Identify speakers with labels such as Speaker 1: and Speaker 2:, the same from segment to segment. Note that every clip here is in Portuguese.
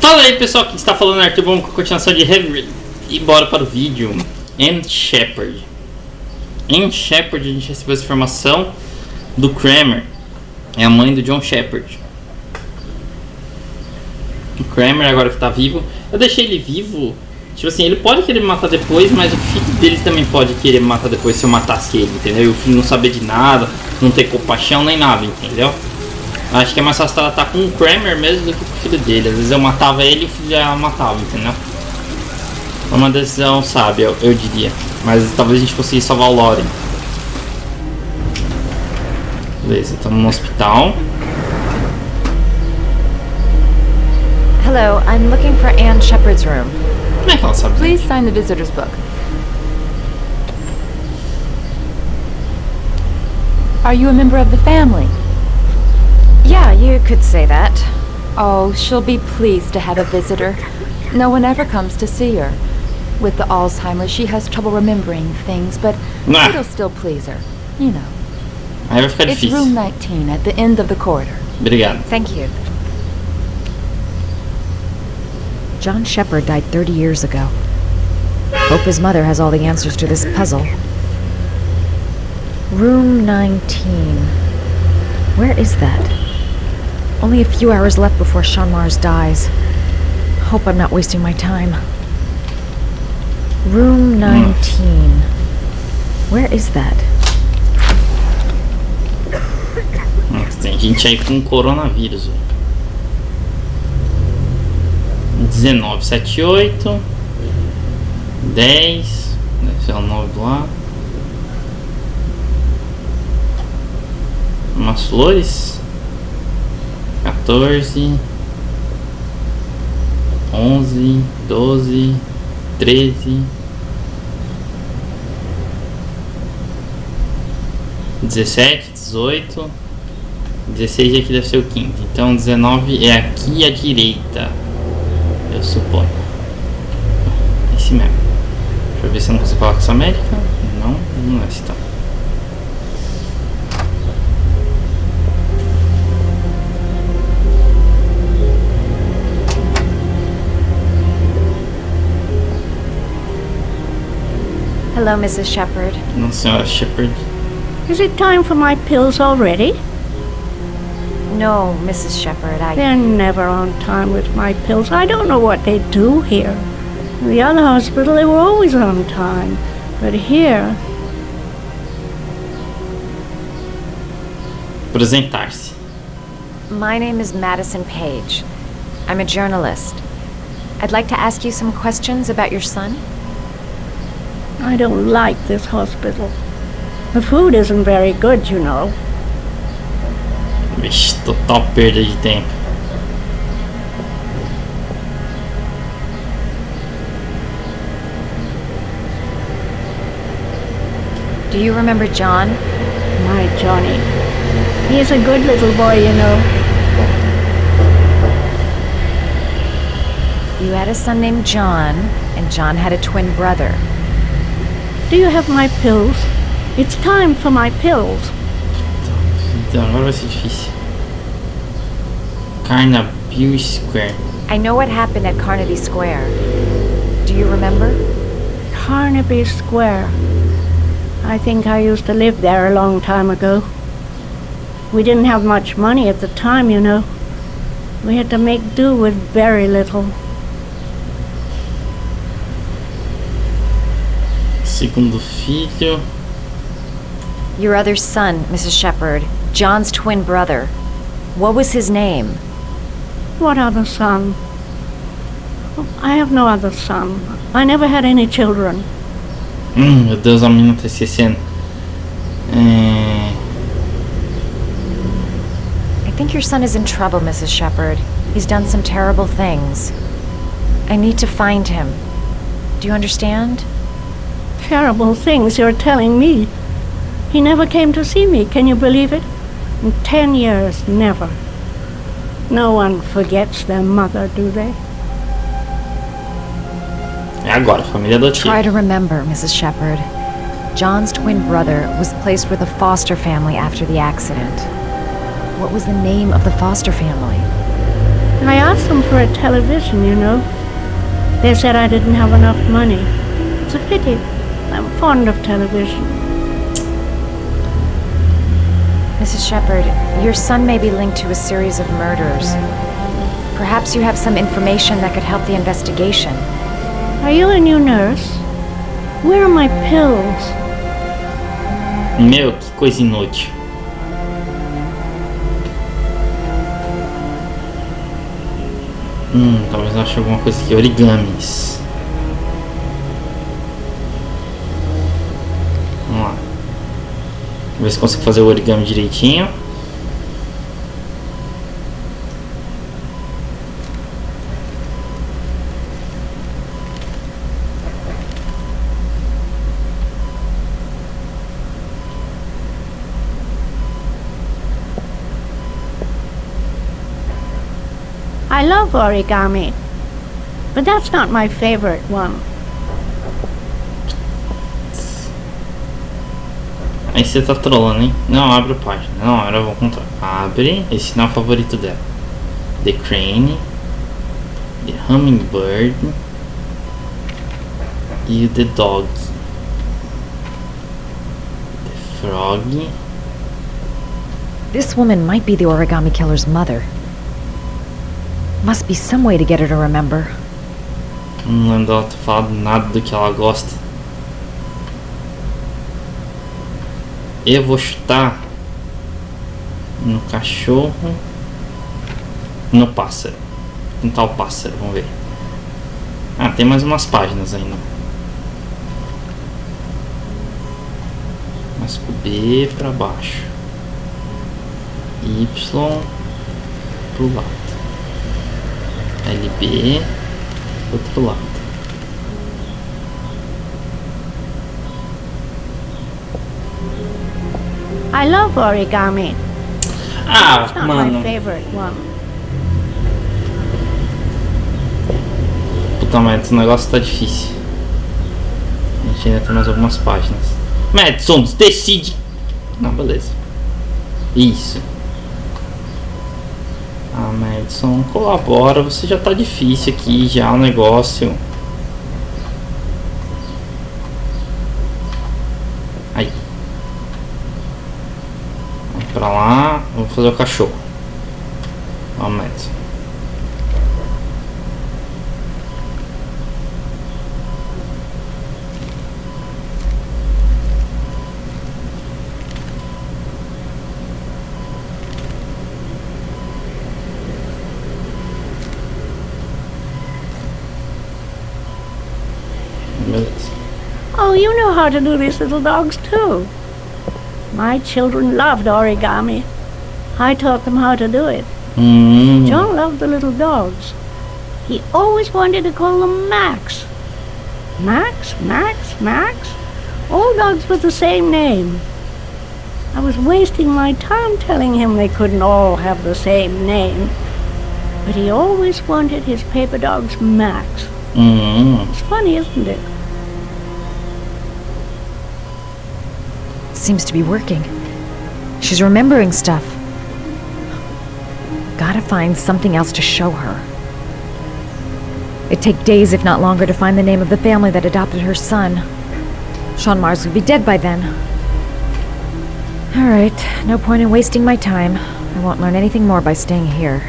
Speaker 1: Fala aí pessoal, aqui está falando Arthur, vamos com a continuação de Heavy e bora para o vídeo. Anne Shepard. Anne Shepard, a gente recebeu essa informação do Kramer. É a mãe do John Shepard. O Kramer agora que tá vivo. Eu deixei ele vivo. Tipo assim, ele pode querer me matar depois, mas o filho dele também pode querer me matar depois se eu matasse ele, entendeu? E o filho não saber de nada, não ter compaixão nem nada, entendeu? Acho que é mais fácil tratar com o Kramer mesmo do que com o filho dele. Às vezes eu matava ele e o filho já matava, entendeu? É uma decisão sábia, eu diria. Mas talvez a gente consiga salvar o Lauren. Beleza, estamos no hospital.
Speaker 2: Hello, I'm looking for Anne Shepard's room.
Speaker 1: Como é que ela sabe?
Speaker 3: Please sign the visitor's book. Are you a member of the family?
Speaker 2: Yeah, you could say that.
Speaker 3: Oh, she'll be pleased to have a visitor. No one ever comes to see her. With the Alzheimer's, she has trouble remembering things, but it'll still please her. You know.
Speaker 1: Aí vai ficar
Speaker 3: It's
Speaker 1: difícil.
Speaker 3: room 19 at the end of the corridor.
Speaker 1: Obrigado.
Speaker 2: Thank you. John Shepard died 30 years ago. Hope his mother has all the answers to this puzzle. Room 19. Where is that? Only a few hours left before Sean Mars dies. Hope I'm not wasting my time. Room 19. Where is that?
Speaker 1: Tem gente aí com coronavírus, velho. 1978 10. Deve ser o 9 do lado. Umas flores. 14 11 12 13 17 18 16 aqui deve ser o 15. Então 19 é aqui à direita, eu suponho. Esse mesmo. Deixa eu ver se eu não consigo falar com essa médica. Não é esse, tá.
Speaker 2: Hello, Mrs. Shepard.
Speaker 1: Não, senhora Shepard.
Speaker 4: Is it time for my pills already?
Speaker 2: No, Mrs. Shepard,
Speaker 4: They're never on time with my pills. I don't know what they do here. In the other hospital, they were always on time. But here...
Speaker 1: Apresentar-se.
Speaker 2: My name is Madison Page. I'm a journalist. I'd like to ask you some questions about your son.
Speaker 4: I don't like this hospital. The food isn't very good, you know.
Speaker 1: Vixe, total perda de tempo.
Speaker 2: Do you remember John?
Speaker 4: My Johnny. He's a good little boy, you know.
Speaker 2: You had a son named John, and John had a twin brother.
Speaker 4: Do you have my pills? It's time for my pills.
Speaker 1: Então, agora vai ser difícil. Carnaby Square.
Speaker 2: I know what happened at Carnaby Square. Do you remember?
Speaker 4: Carnaby Square. I think I used to live there a long time ago. We didn't have much money at the time, you know. We had to make do with very little.
Speaker 1: Segundo filho.
Speaker 2: Your other son, Mrs. Shepard, John's twin brother. What was his name?
Speaker 4: What other son? I have no other son. I never had any children.
Speaker 1: Meu Deus, a menina tá esquecendo.
Speaker 2: I think your son is in trouble, Mrs. Shepard. He's done some terrible things. I need to find him. Do you understand?
Speaker 4: Terrible things you're telling me. He never came to see me, can you believe it? In 10 years, never. No one forgets their mother, do they?
Speaker 1: É agora, família adotiva.
Speaker 2: Try to remember, Mrs. Shepard. John's twin brother was placed with a foster family after the accident. What was the name of the foster family?
Speaker 4: I asked them for a television, you know. They said I didn't have enough money. It's a pity. I'm fond of television.
Speaker 2: Mrs. Shepherd, your son may be linked to a series of murders. Perhaps you have some information that could help the investigation.
Speaker 4: Are you a new nurse? Where are my pills?
Speaker 1: Meu, que coisa inútil. Talvez eu ache alguma coisa aqui. Origamis. Vamos lá. Vamos ver se consigo fazer o origami direitinho.
Speaker 4: I love origami, but that's not my favorite one.
Speaker 1: Aí você tá trolando, hein? Não, abre a página. Não, era o contrário. Abre. Esse não é o favorito dela. The Crane. The Hummingbird. E o The Dog. The Frog.
Speaker 2: This woman might be the origami killer's mother. Must be some way to get her to remember.
Speaker 1: Não lembro dela ter falado nada do que ela gosta. Eu vou chutar no cachorro, no pássaro. Vou tentar o pássaro, vamos ver. Ah, tem mais umas páginas ainda. Mas com B pra baixo, Y pro lado, LB pro outro lado.
Speaker 4: I love origami.
Speaker 1: Ah,
Speaker 4: It's not
Speaker 1: mano.
Speaker 4: my favorite one.
Speaker 1: Puta merda, esse negócio tá difícil. A gente ainda tem mais algumas páginas. Madison, decide. Não, beleza. Isso. Ah, Madison, colabora. Você já tá difícil aqui, já o negócio. Aí. Vamos pra lá. Vamos fazer o cachorro. Ó, Madison.
Speaker 4: Oh, you know how to do these little dogs too. My children loved origami. I taught them how to do it. John loved the little dogs. He always wanted to call them Max. Max, Max, Max. All dogs with the same name. I was wasting my time telling him they couldn't all have the same name. But he always wanted his paper dogs Max. It's funny, isn't it?
Speaker 2: Seems to be working. She's remembering stuff. Gotta find something else to show her. It'd take days, if not longer, to find the name of the family that adopted her son. Sean Mars would be dead by then. Alright, no point in wasting my time. I won't learn anything more by staying here.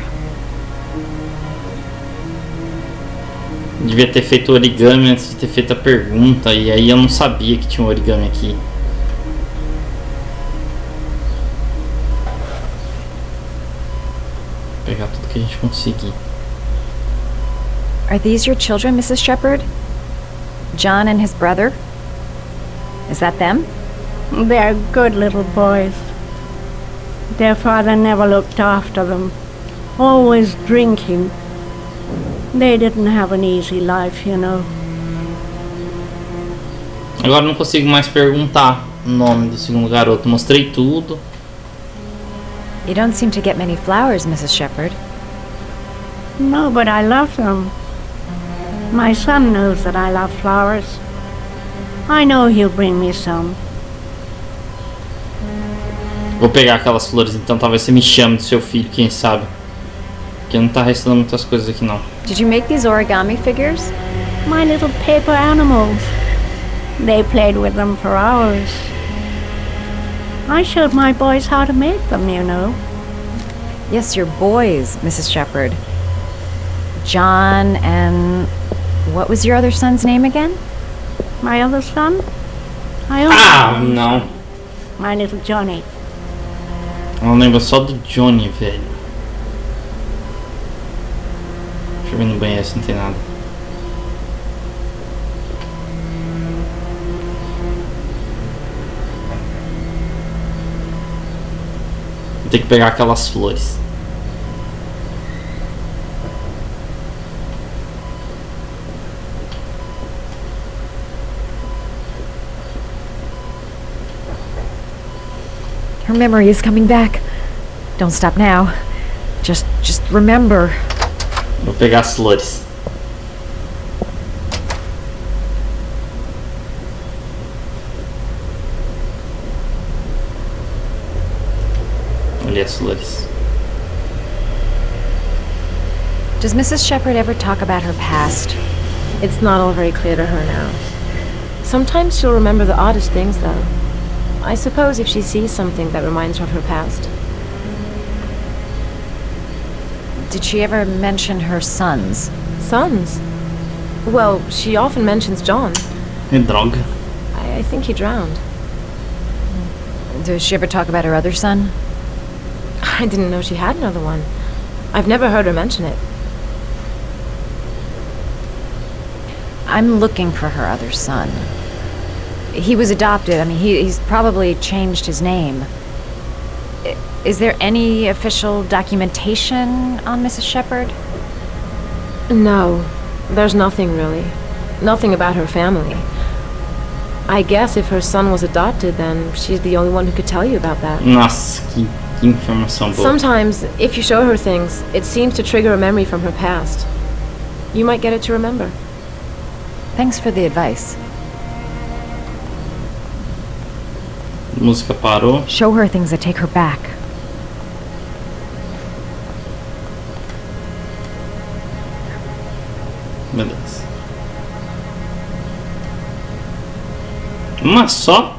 Speaker 1: Devia ter feito o origami antes de ter feito a pergunta. E aí eu não sabia que tinha um origami aqui. Vou pegar tudo que a gente conseguir.
Speaker 2: Are these your children, Mrs. Shepherd? John and his brother? Is that them?
Speaker 4: They're good little boys. Their father never looked after them. Always drinking. They didn't have an easy life, you know.
Speaker 1: Agora não consigo mais perguntar o nome do segundo garoto. Mostrei tudo.
Speaker 2: You don't seem to get many flowers, Mrs. Shepherd.
Speaker 4: No, but I love them. My son knows that I love flowers. I know he'll bring me some.
Speaker 1: Vou pegar aquelas flores então. Talvez você me chame do seu filho, quem sabe. Porque não tá restando muitas coisas aqui não.
Speaker 2: Did you make these origami figures?
Speaker 4: My little paper animals. They played with them for hours. I showed my boys how to make them, you know.
Speaker 2: Yes, your boys, Mrs. Shepherd. John and... what was your other son's name again?
Speaker 4: My other son?
Speaker 1: Não.
Speaker 4: My little Johnny.
Speaker 1: Ela lembra só do Johnny, velho. Deixa eu ver no banheiro se não tem nada. Vou ter que pegar aquelas flores.
Speaker 2: Her memory is coming back. Don't stop now. Just remember.
Speaker 1: Vou pegar as flores. Olha as flores.
Speaker 2: Does Mrs. Shepherd ever talk about her past?
Speaker 5: It's not all very clear to her now. Sometimes she'll remember the oddest things, though. I suppose if she sees something that reminds her of her past.
Speaker 2: Did she ever mention her sons?
Speaker 5: Sons? Well, she often mentions John.
Speaker 1: Droga.
Speaker 5: I think he drowned.
Speaker 2: Does she ever talk about her other son?
Speaker 5: I didn't know she had another one. I've never heard her mention it.
Speaker 2: I'm looking for her other son. He was adopted. I mean, he's probably changed his name. Is there any official documentation on Mrs. Shepherd?
Speaker 5: No, there's nothing really. Nothing about her family. I guess if her son was adopted, then she's the only one who could tell you about that.
Speaker 1: Nossa, que informação boa.
Speaker 5: Sometimes, if you show her things, it seems to trigger a memory from her past. You might get it to remember.
Speaker 2: Thanks for the advice.
Speaker 1: A música parou.
Speaker 2: Show her things that take her back.
Speaker 1: Beleza. Uma só?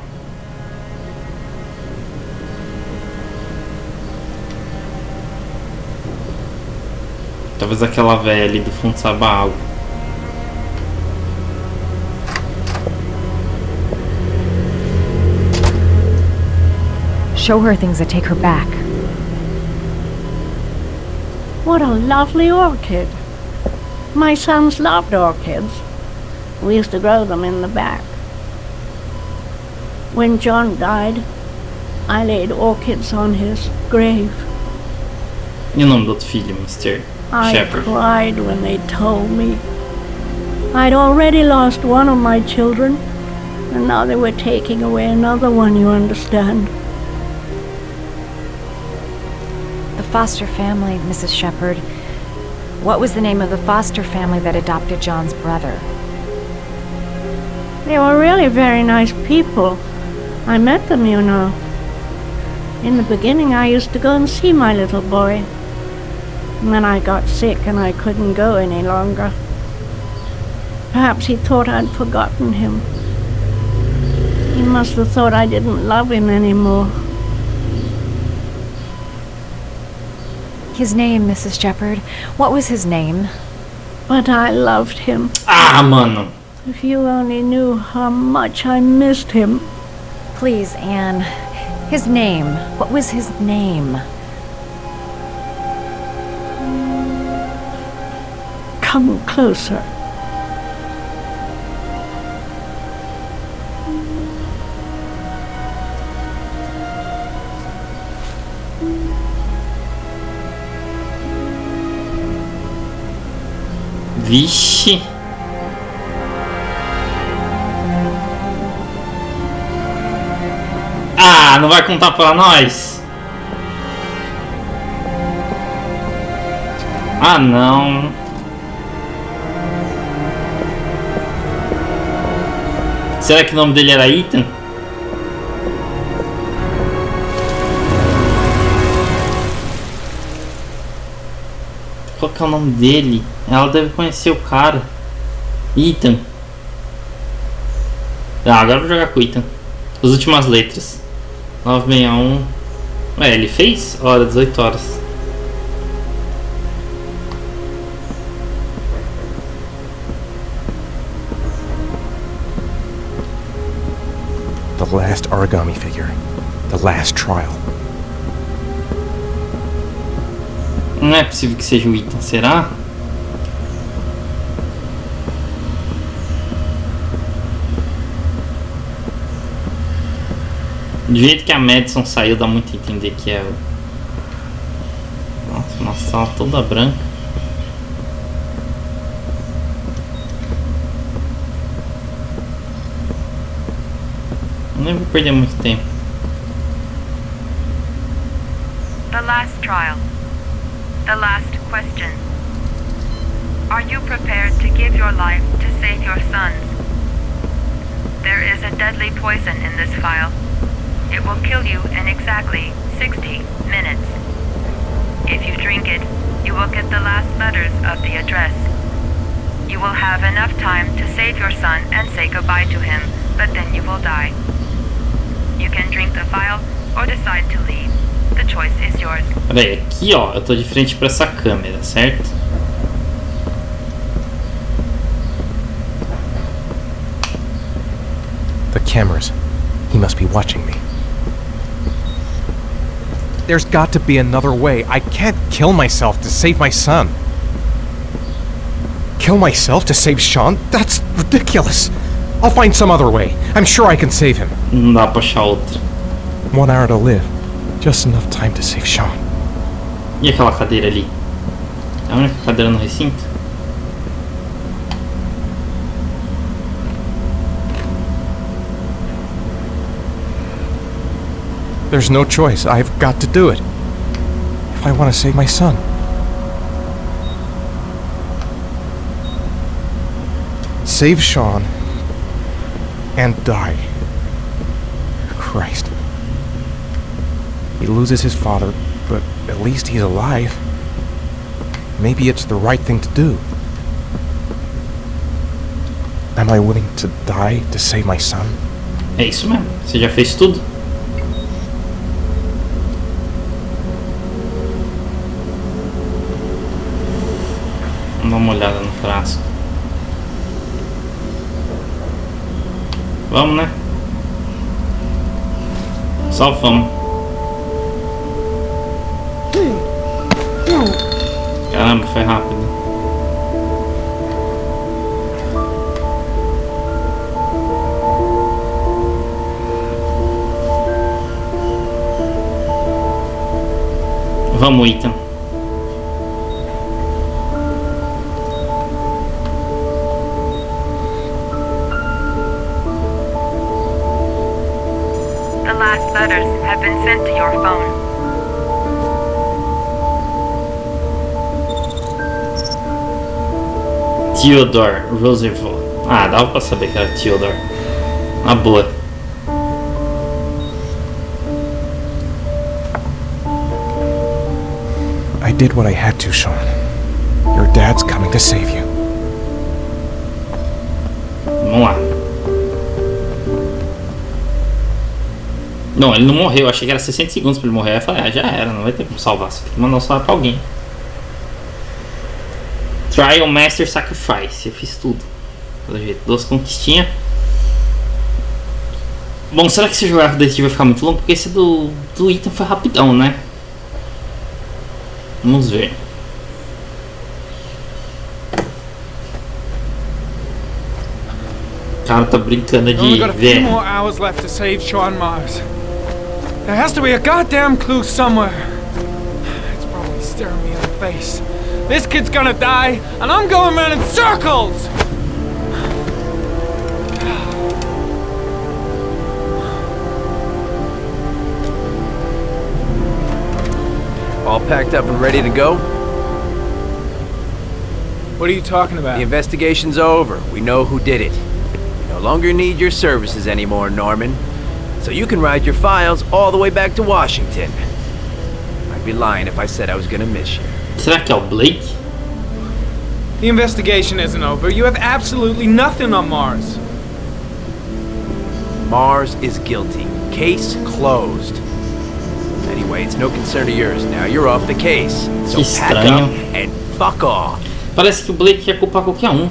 Speaker 1: Talvez aquela velha ali do fundo saiba algo.
Speaker 2: Show her things that take her back.
Speaker 4: What a lovely orchid. My sons loved orchids. We used to grow them in the back. When John died, I laid orchids on his grave.
Speaker 1: E o nome do outro filho, Mr.
Speaker 4: I
Speaker 1: Shepherd?
Speaker 4: cried when they told me. I'd already lost one of my children, and now they were taking away another one, you understand.
Speaker 2: The foster family, Mrs. Shepherd. What was the name of the foster family that adopted John's brother?
Speaker 4: They were really very nice people. I met them, you know. In the beginning, I used to go and see my little boy. And then I got sick and I couldn't go any longer. Perhaps he thought I'd forgotten him. He must have thought I didn't love him anymore.
Speaker 2: His name, Mrs. Shepherd. What was his name?
Speaker 4: But I loved him.
Speaker 1: Ah, mano.
Speaker 4: If you only knew how much I missed him.
Speaker 2: Please, Anne. His name. What was his name?
Speaker 4: Come closer.
Speaker 1: Vixe. Ah, não vai contar pra nós? Ah, não. Será que o nome dele era Ethan? que é o nome dele? Ela deve conhecer o cara. Ethan. Agora eu vou jogar com o Ethan. As últimas letras. 961. Ué, ele fez? Olha, 18 horas.
Speaker 6: The last origami figure. The last trial.
Speaker 1: Não é possível que seja o Ethan, será? Do jeito que a Madison saiu, dá muito a entender que é o... Nossa, uma sala toda branca. Nem vou perder muito tempo.
Speaker 7: The last trial. The last question. Are you prepared to give your life to save your sons? There is a deadly poison in this file. It will kill you in exactly 60 minutes. If you drink it, you will get the last letters of the address. You will have enough time to save your son and say goodbye to him, but then you will die. You can drink the file or decide to leave. The choice is yours.
Speaker 1: Peraí, aqui ó, eu tô de frente pra essa câmera, certo?
Speaker 6: The cameras. He must be watching me. There's got to be another way. I can't kill myself to save my son. Kill myself to save Sean? That's ridiculous. I'll find some other way. I'm sure I can save him.
Speaker 1: Não dá pra achar outra.
Speaker 6: 1 hour to live. Just enough time to save Sean.
Speaker 1: E aquela cadeira ali? É a única cadeira no recinto?
Speaker 6: There's no choice. I've got to do it. If I want to save my son. Save Sean and die. Christ. He loses his father, but at least he's alive. Maybe it's the right thing to do. Am I willing to die to save my son?
Speaker 1: É isso mesmo. Você já fez tudo? Vamos dar uma olhada no frasco. Vamos, né? Só vamos. Caramba, foi rápido. Vamos, Ethan.
Speaker 7: The last letters have been sent to your phone.
Speaker 1: Theodore Roosevelt. Ah, dava pra saber que era Theodore. Na boa.
Speaker 6: I did what I had to, Sean. Your dad's coming to save you.
Speaker 1: Vamos lá. Não, ele não morreu. Eu achei que era 60 segundos pra ele morrer. Aí eu falei, já era, não vai ter como salvar. Você tem que mandar um salvar pra alguém. Trial Master Sacrifice. Eu fiz tudo. Pelo jeito, 2 conquistinhas. Bom, será que esse jogo desse vai ficar muito longo? Porque esse do Ethan foi rapidão, né? Vamos ver. O cara tá brincando de ver.
Speaker 8: More hours left to save Sean Mars. There has to be a goddamn clue somewhere. It's probably staring me in the face. This kid's gonna die, and I'm going around in circles!
Speaker 9: All packed up and ready to go?
Speaker 8: What are you talking about?
Speaker 9: The investigation's over. We know who did it. We no longer need your services anymore, Norman. So you can ride your files all the way back to Washington. I'd be lying if I said I was gonna miss you.
Speaker 1: Será que é o Blake?
Speaker 8: The investigation isn't over. You have absolutely nothing on Mars.
Speaker 9: Mars is guilty. Case closed. Anyway, it's no concern of yours now. You're off the case. So pack up and fuck off.
Speaker 1: Parece que o Blake quer culpar qualquer um.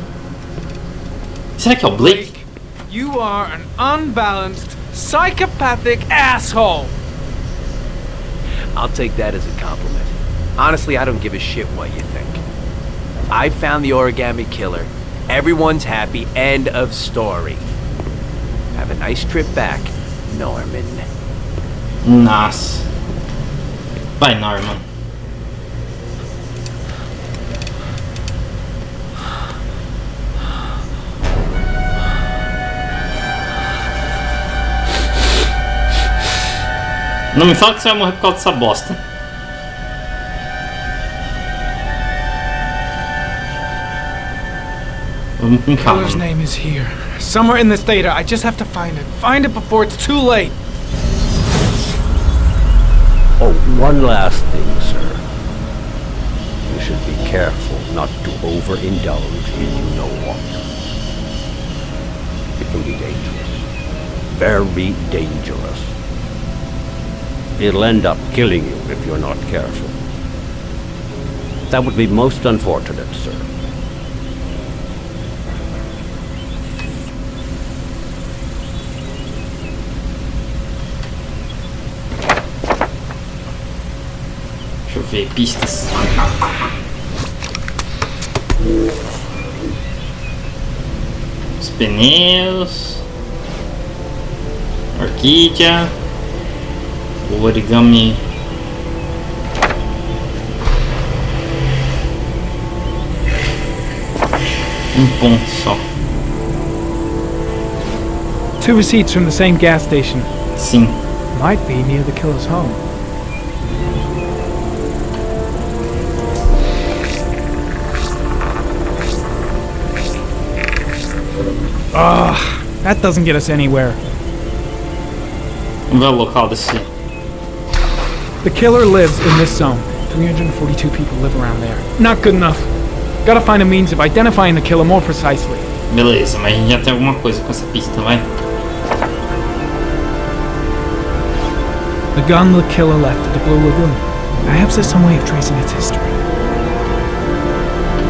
Speaker 1: Será que é o Blake?
Speaker 8: You are an unbalanced, psychopathic asshole.
Speaker 9: I'll take that as a compliment. Honestly, I don't give a shit what you think. I found the origami killer. Everyone's happy. End of story. Have a nice trip back, Norman.
Speaker 1: Nossa. Vai, Norman. Não me fala que você vai morrer por causa dessa bosta. Vamos com calma.
Speaker 8: Killer's name is here. Somewhere in this data. I just have to find it. Find it before it's too late.
Speaker 10: Oh, one last thing, sir. You should be careful not to overindulge in you know what. It can be dangerous. Very dangerous. It'll end up killing you if you're not careful. That would be most unfortunate, sir.
Speaker 1: Deixa eu ver, pistas. Os pneus. Orquídea. O origami. Ponto só.
Speaker 8: 2 receipts from the same gas station.
Speaker 1: Sim.
Speaker 8: Might be near the killer's home. Ugh, that doesn't get us anywhere.
Speaker 1: Vamos ver o local desse.
Speaker 8: The killer lives in this zone. 342 people live around there. Not good enough. Gotta find a means of identifying the killer more precisely.
Speaker 1: Beleza, mas a gente já tem alguma coisa com essa pista, vai?
Speaker 8: The gun the killer left at the Blue Lagoon. Perhaps there's some way of tracing its history.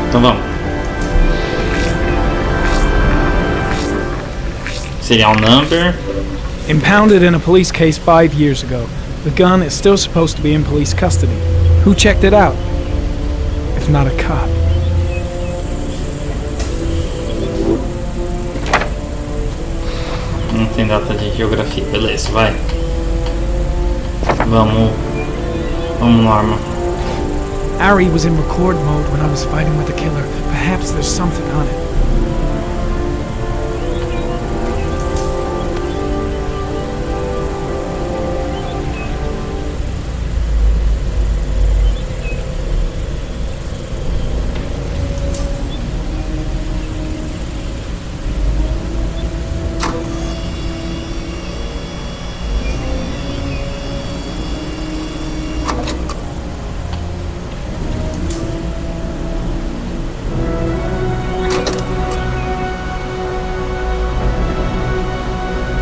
Speaker 1: Então vamos. Serial number.
Speaker 8: Impounded in a police case 5 years ago. The gun is still supposed to be in police custody. Who checked it out? If not a cop.
Speaker 1: Não tem data de geografia, beleza, vai. Vamos, Norma.
Speaker 8: Ari was in record mode when I was fighting with the killer. Perhaps there's something on it.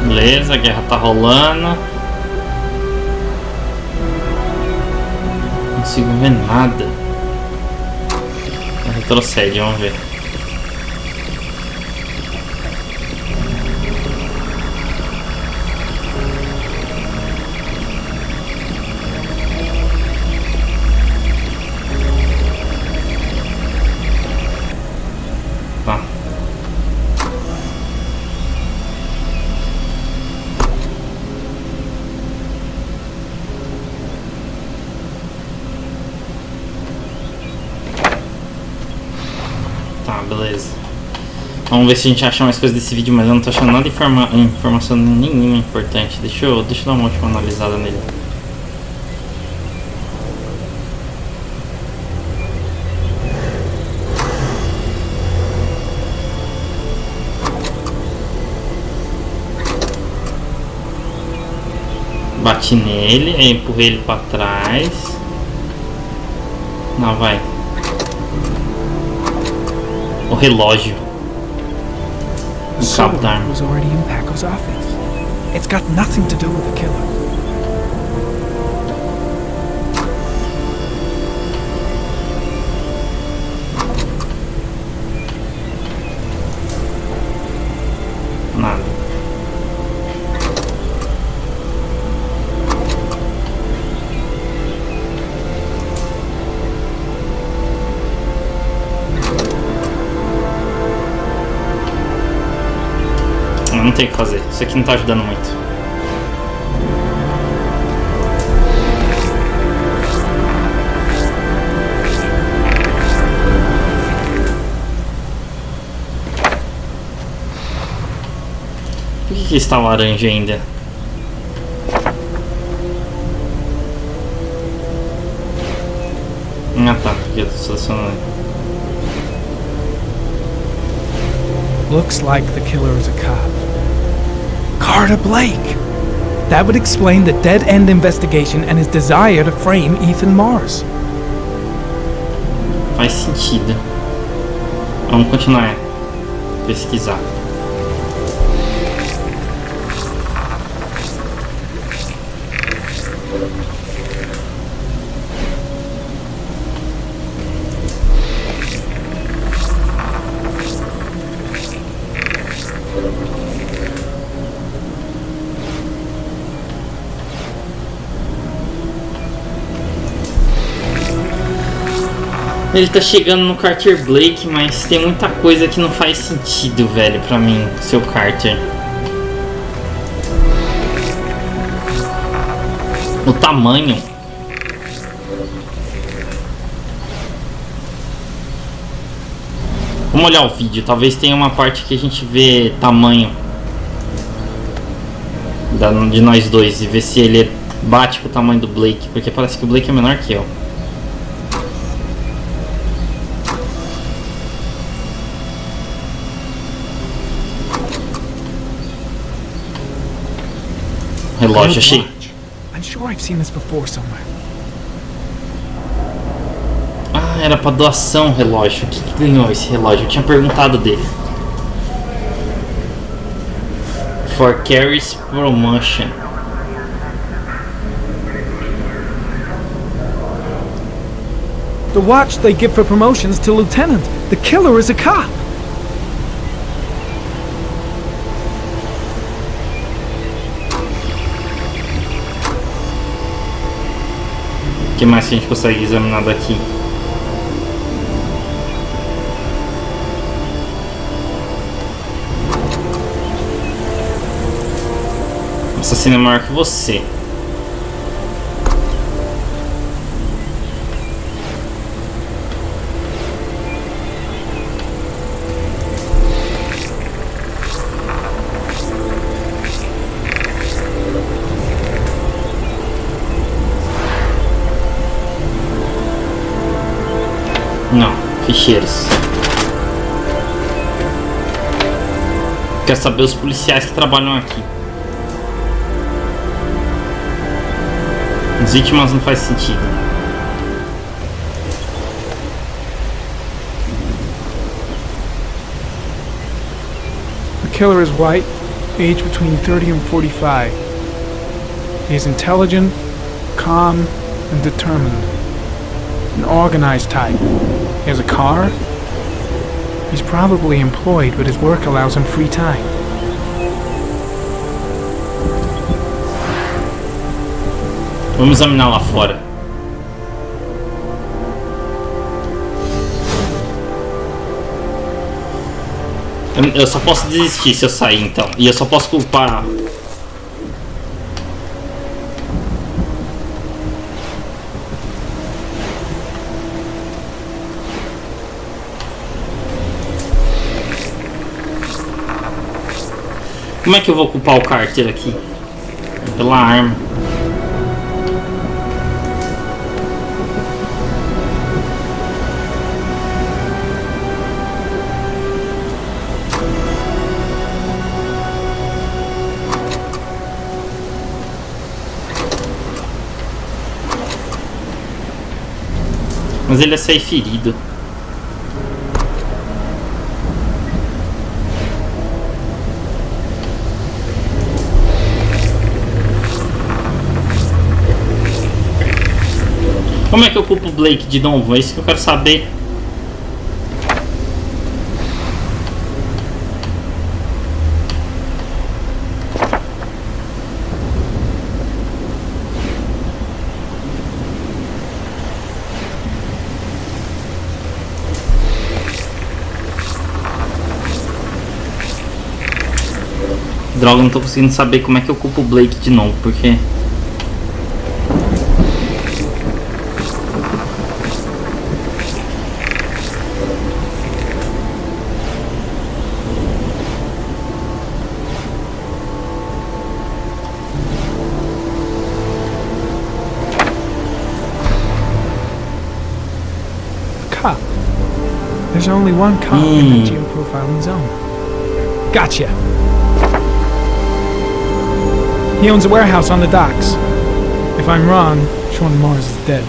Speaker 1: Beleza, a guerra tá rolando. Não consigo ver nada. Retrocede, vamos ver. Tá. Tá, beleza. Vamos ver se a gente acha mais coisas desse vídeo, mas eu não tô achando nada de informação nenhuma importante. Deixa eu dar uma última analisada nele. Bati nele, empurrei ele pra trás. Não, vai. O relógio. O cabo da arma.
Speaker 8: was already in Paco's office. It's got nothing to do with the killer.
Speaker 1: Nada. Não tem o que fazer. Isso aqui não tá ajudando muito. Por que está laranja ainda? Ah tá, porque eu tô selecionando.
Speaker 8: Looks like the killer is a cop. Carter Blake! That would explain the dead-end investigation and his desire to frame Ethan Mars.
Speaker 1: Faz sentido. Vamos continuar a pesquisar. Ele tá chegando no Carter Blake, mas tem muita coisa que não faz sentido, velho, pra mim, seu Carter. O tamanho. Vamos olhar o vídeo, talvez tenha uma parte que a gente vê tamanho de nós dois e ver se ele bate com o tamanho do Blake, porque parece que o Blake é menor que eu. Relógio, achei.
Speaker 8: I'm sure I've seen this before somewhere.
Speaker 1: Ah, era pra doação o relógio. O que ganhou esse relógio? Eu tinha perguntado dele. For Carrie's promotion.
Speaker 8: The watch they give for promotions to lieutenant. The killer is a cop.
Speaker 1: O que mais que a gente consegue examinar daqui? O assassino é maior que você. Não, ficheiros. Quero saber os policiais que trabalham aqui. As vítimas não faz sentido.
Speaker 8: The killer is white, age between 30 and 45. He is intelligent, calm, and determined. An organized type. He has a car. He's probably employed, but his work allows him free time.
Speaker 1: Vamos examinar lá fora. Eu só posso desistir se eu sair então. E eu só posso culpar. Como é que eu vou culpar o Carter aqui? Pela arma. Mas ele ia sair ferido. Como é que eu culpo o Blake de novo? É isso que eu quero saber. Droga, não tô conseguindo saber como é que eu culpo o Blake de novo, porque...
Speaker 8: Cop. There's only one cop in the geoprofiling zone. Gotcha. He owns a warehouse on the docks. If I'm wrong, Sean Mars is dead.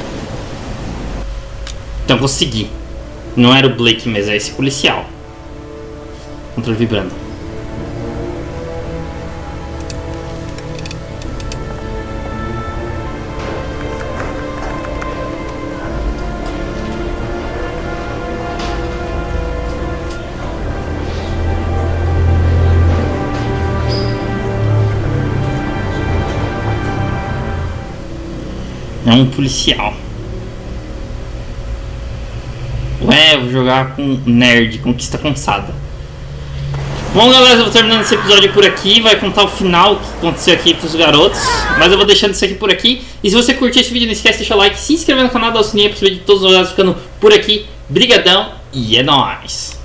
Speaker 1: Então consegui. Não era o Blake, mas é esse policial. Controle vibrando. É um policial. Ué, eu vou jogar com nerd, conquista cansada. Bom, galera, eu vou terminando esse episódio por aqui. Vai contar o final que aconteceu aqui pros garotos. Mas eu vou deixando isso aqui por aqui. E se você curtiu esse vídeo, não esquece de deixar o like, se inscrever no canal, dar o sininho pra saber de todos os horários ficando por aqui. Brigadão e é nóis!